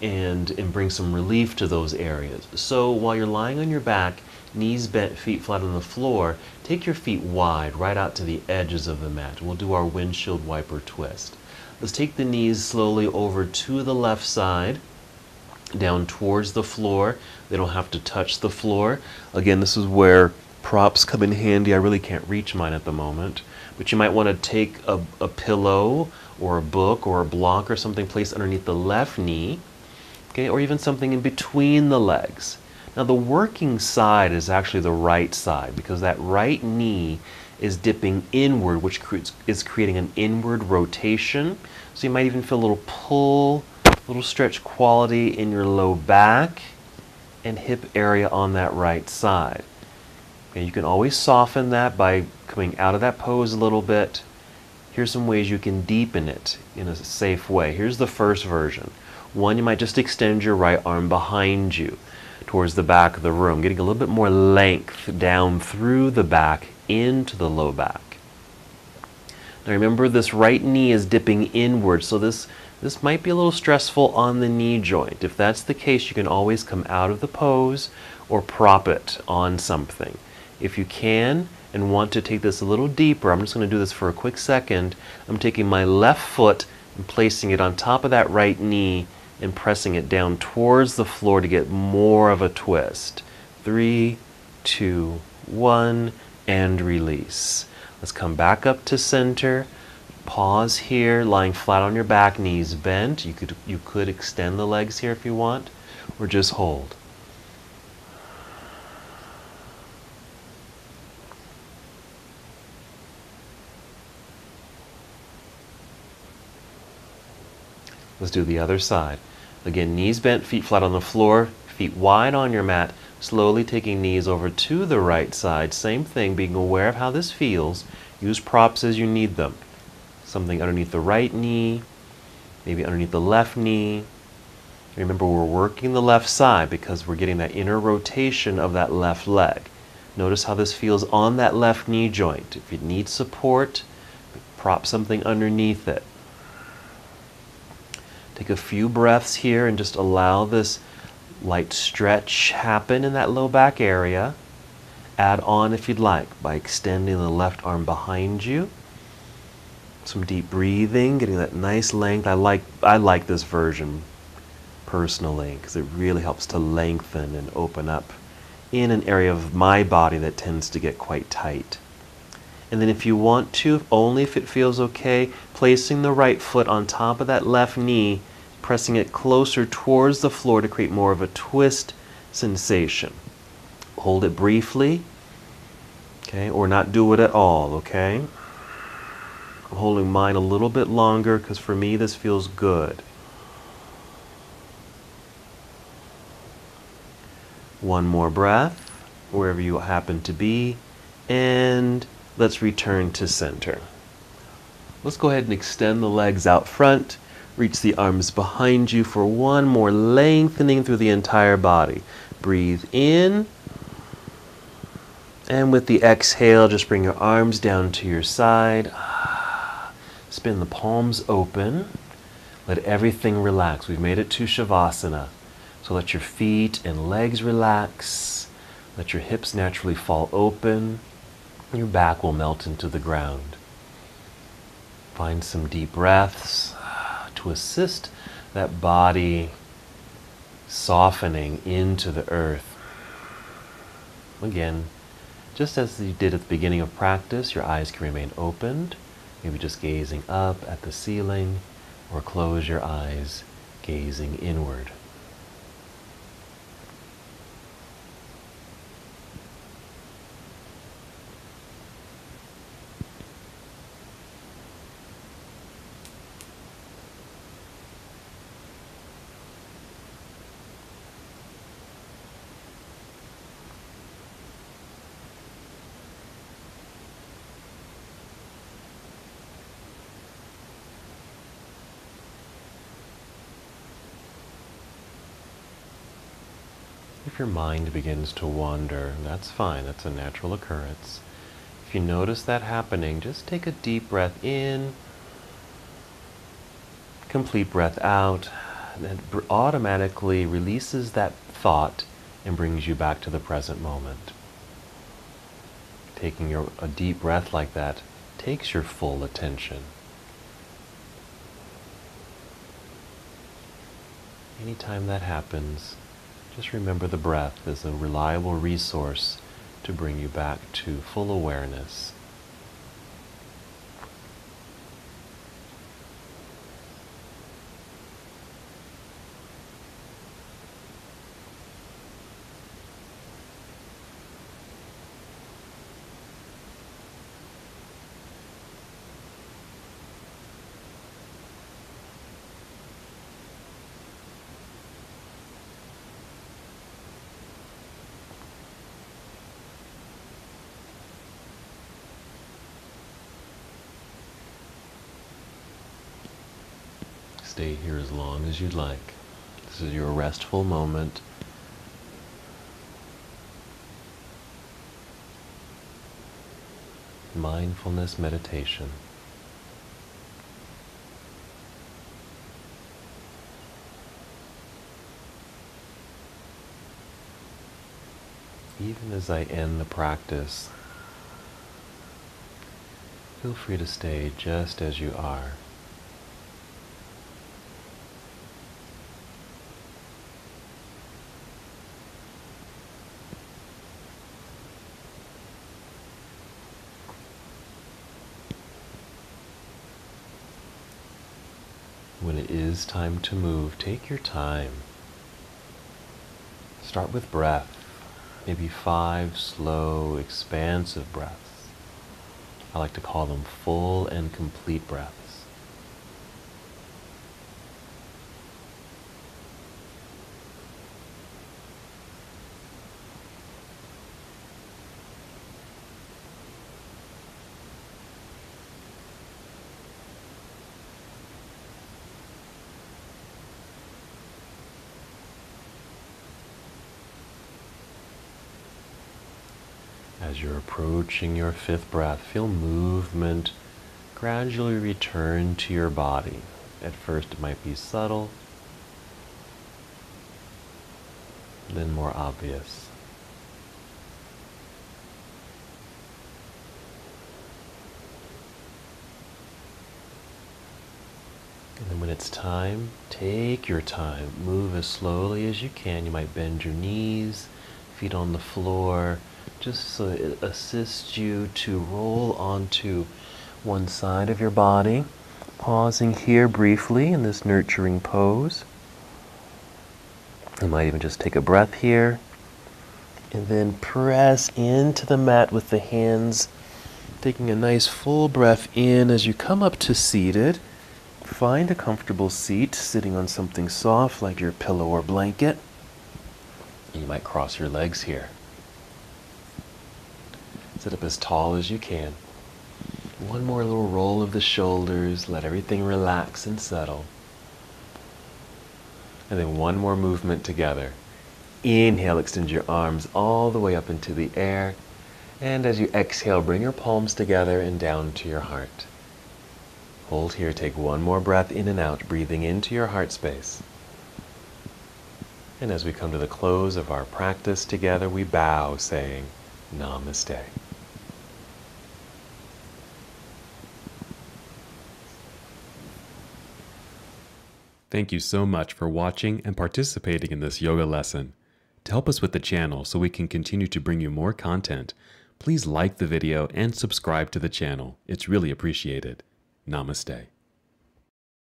A: and bring some relief to those areas. So while you're lying on your back, knees bent, feet flat on the floor, take your feet wide right out to the edges of the mat. We'll do our windshield wiper twist. Let's take the knees slowly over to the left side, down towards the floor. They don't have to touch the floor. Again, this is where props come in handy. I really can't reach mine at the moment, but you might want to take a pillow or a book or a block or something placed underneath the left knee, okay, or even something in between the legs. Now the working side is actually the right side because that right knee is dipping inward, which is creating an inward rotation. So you might even feel a little pull, a little stretch quality in your low back and hip area on that right side. Okay, you can always soften that by coming out of that pose a little bit. Here's some ways you can deepen it in a safe way. Here's the first version. One, you might just extend your right arm behind you towards the back of the room, getting a little bit more length down through the back into the low back. Now remember, this right knee is dipping inward, so this might be a little stressful on the knee joint. If that's the case, you can always come out of the pose or prop it on something. If you can and want to take this a little deeper, I'm just going to do this for a quick second. I'm taking my left foot and placing it on top of that right knee and pressing it down towards the floor to get more of a twist. 3, 2, 1, and release. Let's come back up to center. Pause here, lying flat on your back, knees bent. You could extend the legs here if you want, or just hold. Let's do the other side. Again, knees bent, feet flat on the floor, feet wide on your mat, slowly taking knees over to the right side. Same thing, being aware of how this feels. Use props as you need them. Something underneath the right knee, maybe underneath the left knee. Remember, we're working the left side because we're getting that inner rotation of that left leg. Notice how this feels on that left knee joint. If you need support, prop something underneath it. Take a few breaths here and just allow this light stretch happen in that low back area. Add on if you'd like by extending the left arm behind you. Some deep breathing, getting that nice length. I like this version personally because it really helps to lengthen and open up in an area of my body that tends to get quite tight. And then if you want to, only if it feels okay, placing the right foot on top of that left knee, pressing it closer towards the floor to create more of a twist sensation. hold it briefly, okay, or not do it at all, okay? I'm holding mine a little bit longer because for me this feels good. One more breath, wherever you happen to be, and let's return to center. Let's go ahead and extend the legs out front. Reach the arms behind you for one more lengthening through the entire body. Breathe in. And with the exhale, just bring your arms down to your side. Spin the palms open. Let everything relax. We've made it to Shavasana. So let your feet and legs relax. Let your hips naturally fall open. Your back will melt into the ground. Find some deep breaths to assist that body softening into the earth. Again, just as you did at the beginning of practice, your eyes can remain opened, maybe just gazing up at the ceiling, or close your eyes, gazing inward. If your mind begins to wander, that's fine, that's a natural occurrence. If you notice that happening, just take a deep breath in, complete breath out, and it automatically releases that thought and brings you back to the present moment. Taking a deep breath like that takes your full attention. Anytime that happens, just remember the breath is a reliable resource to bring you back to full awareness. Stay here as long as you'd like. This is your restful moment. Mindfulness meditation. Even as I end the practice, feel free to stay just as you are. When it is time to move, take your time. Start with breath, maybe 5 slow, expansive breaths. I like to call them full and complete breaths. As you're approaching your 5th breath, feel movement gradually return to your body. At first it might be subtle, then more obvious. And then when it's time, take your time. Move as slowly as you can. You might bend your knees, feet on the floor, just so it assists you to roll onto one side of your body. Pausing here briefly in this nurturing pose. You might even just take a breath here And then press into the mat with the hands, taking a nice full breath in. As you come up to seated, find a comfortable seat, sitting on something soft like your pillow or blanket. You might cross your legs here. Sit up as tall as you can. One more little roll of the shoulders, let everything relax and settle. And then one more movement together. Inhale, extend your arms all the way up into the air. And as you exhale, bring your palms together and down to your heart. Hold here, take one more breath in and out, breathing into your heart space. And as we come to the close of our practice together, we bow, saying, Namaste.
B: Thank you so much for watching and participating in this yoga lesson. To help us with the channel so we can continue to bring you more content, please like the video and subscribe to the channel. It's really appreciated. Namaste.